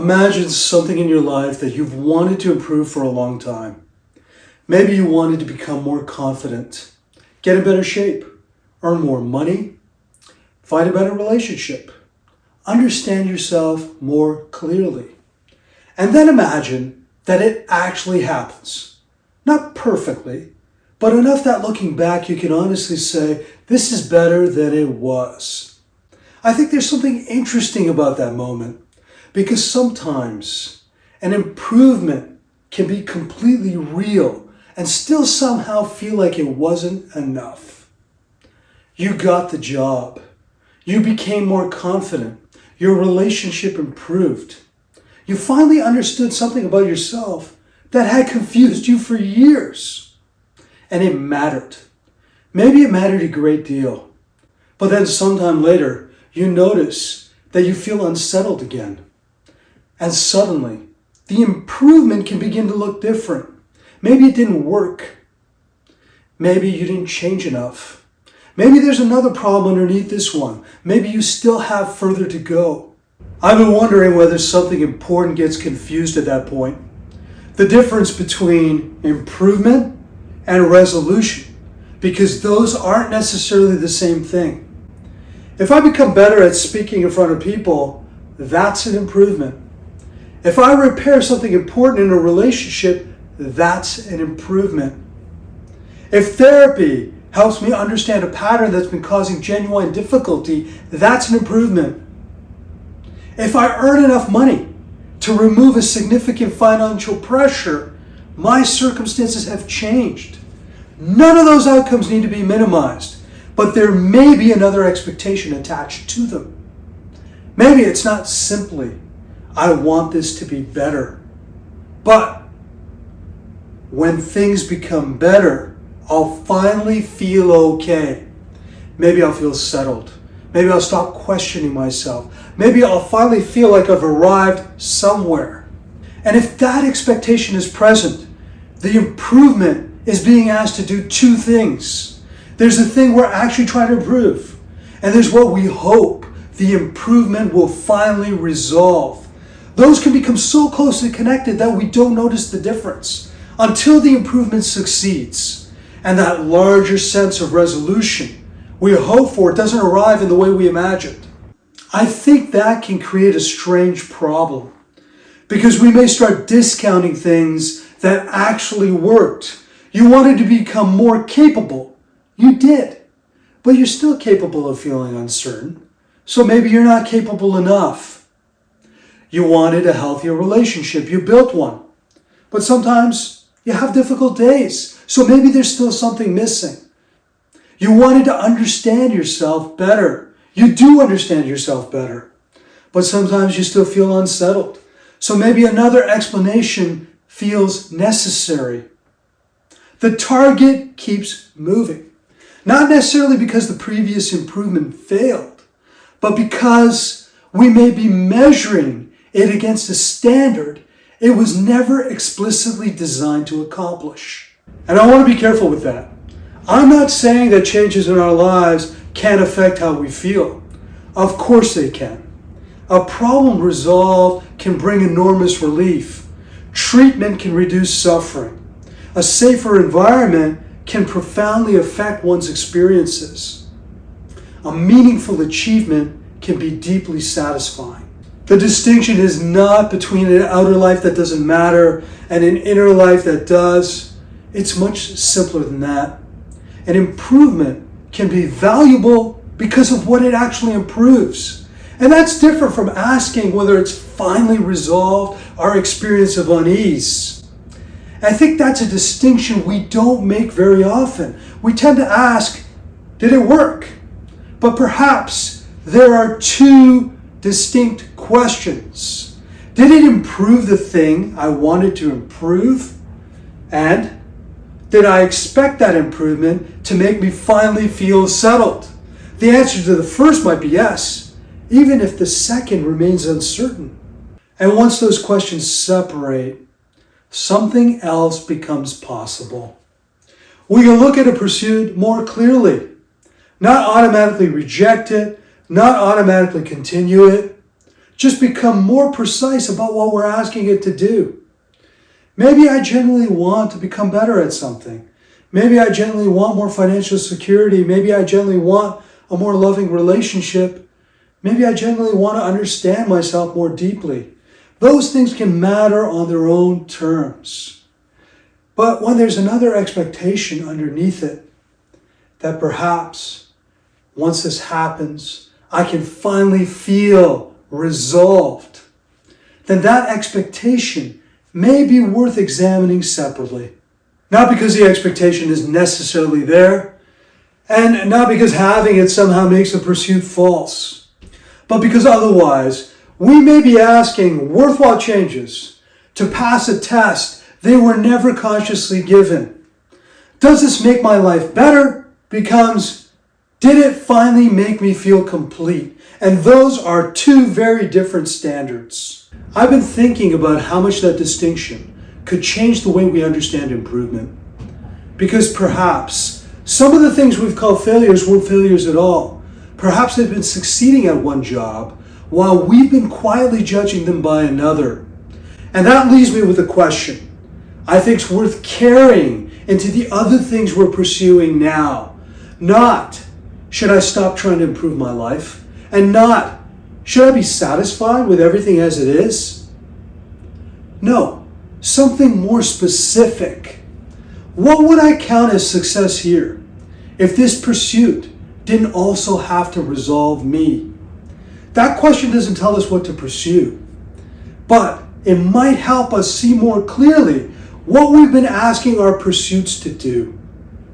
Imagine something in your life that you've wanted to improve for a long time. Maybe you wanted to become more confident, get in better shape, earn more money, find a better relationship, understand yourself more clearly. And then imagine that it actually happens. Not perfectly, but enough that looking back you can honestly say, this is better than it was. I think there's something interesting about that moment, because sometimes an improvement can be completely real and still somehow feel like it wasn't enough. You got the job. You became more confident. Your relationship improved. You finally understood something about yourself that had confused you for years. And it mattered. Maybe it mattered a great deal. But then sometime later, you notice that you feel unsettled again. And suddenly, the improvement can begin to look different. Maybe it didn't work. Maybe you didn't change enough. Maybe there's another problem underneath this one. Maybe you still have further to go. I've been wondering whether something important gets confused at that point. The difference between improvement and resolution, because those aren't necessarily the same thing. If I become better at speaking in front of people, that's an improvement. If I repair something important in a relationship, that's an improvement. If therapy helps me understand a pattern that's been causing genuine difficulty, that's an improvement. If I earn enough money to remove a significant financial pressure, my circumstances have changed. None of those outcomes need to be minimized, but there may be another expectation attached to them. Maybe it's not simply, I want this to be better, but when things become better, I'll finally feel okay. Maybe I'll feel settled. Maybe I'll stop questioning myself. Maybe I'll finally feel like I've arrived somewhere. And if that expectation is present, the improvement is being asked to do two things. There's the thing we're actually trying to improve, and there's what we hope the improvement will finally resolve. Those can become so closely connected that we don't notice the difference until the improvement succeeds. And that larger sense of resolution we hope for doesn't arrive in the way we imagined. I think that can create a strange problem, because we may start discounting things that actually worked. You wanted to become more capable. You did. But you're still capable of feeling uncertain. So maybe you're not capable enough. You wanted a healthier relationship. You built one. But sometimes you have difficult days. So maybe there's still something missing. You wanted to understand yourself better. You do understand yourself better. But sometimes you still feel unsettled. So maybe another explanation feels necessary. The target keeps moving. Not necessarily because the previous improvement failed, but because we may be measuring it against a standard it was never explicitly designed to accomplish. And I want to be careful with that. I'm not saying that changes in our lives can't affect how we feel. Of course they can. A problem resolved can bring enormous relief. Treatment can reduce suffering. A safer environment can profoundly affect one's experiences. A meaningful achievement can be deeply satisfying. The distinction is not between an outer life that doesn't matter and an inner life that does. It's much simpler than that. An improvement can be valuable because of what it actually improves. And that's different from asking whether it's finally resolved our experience of unease. I think that's a distinction we don't make very often. We tend to ask, did it work? But perhaps there are two distinct questions. Did it improve the thing I wanted to improve? And did I expect that improvement to make me finally feel settled? The answer to the first might be yes, even if the second remains uncertain. And once those questions separate, something else becomes possible. We can look at a pursuit more clearly, not automatically reject it, not automatically continue it, just become more precise about what we're asking it to do. Maybe I genuinely want to become better at something. Maybe I genuinely want more financial security. Maybe I genuinely want a more loving relationship. Maybe I genuinely want to understand myself more deeply. Those things can matter on their own terms. But when there's another expectation underneath it, that perhaps once this happens, I can finally feel resolved, then that expectation may be worth examining separately. Not because the expectation is necessarily there, and not because having it somehow makes the pursuit false, but because otherwise we may be asking worthwhile changes to pass a test they were never consciously given. Does this make my life better? Becomes, did it finally make me feel complete? And those are two very different standards. I've been thinking about how much that distinction could change the way we understand improvement. Because perhaps some of the things we've called failures weren't failures at all. Perhaps they've been succeeding at one job while we've been quietly judging them by another. And that leaves me with a question I think is worth carrying into the other things we're pursuing now. Not, should I stop trying to improve my life? And not, should I be satisfied with everything as it is? No, something more specific. What would I count as success here if this pursuit didn't also have to resolve me? That question doesn't tell us what to pursue, but it might help us see more clearly what we've been asking our pursuits to do.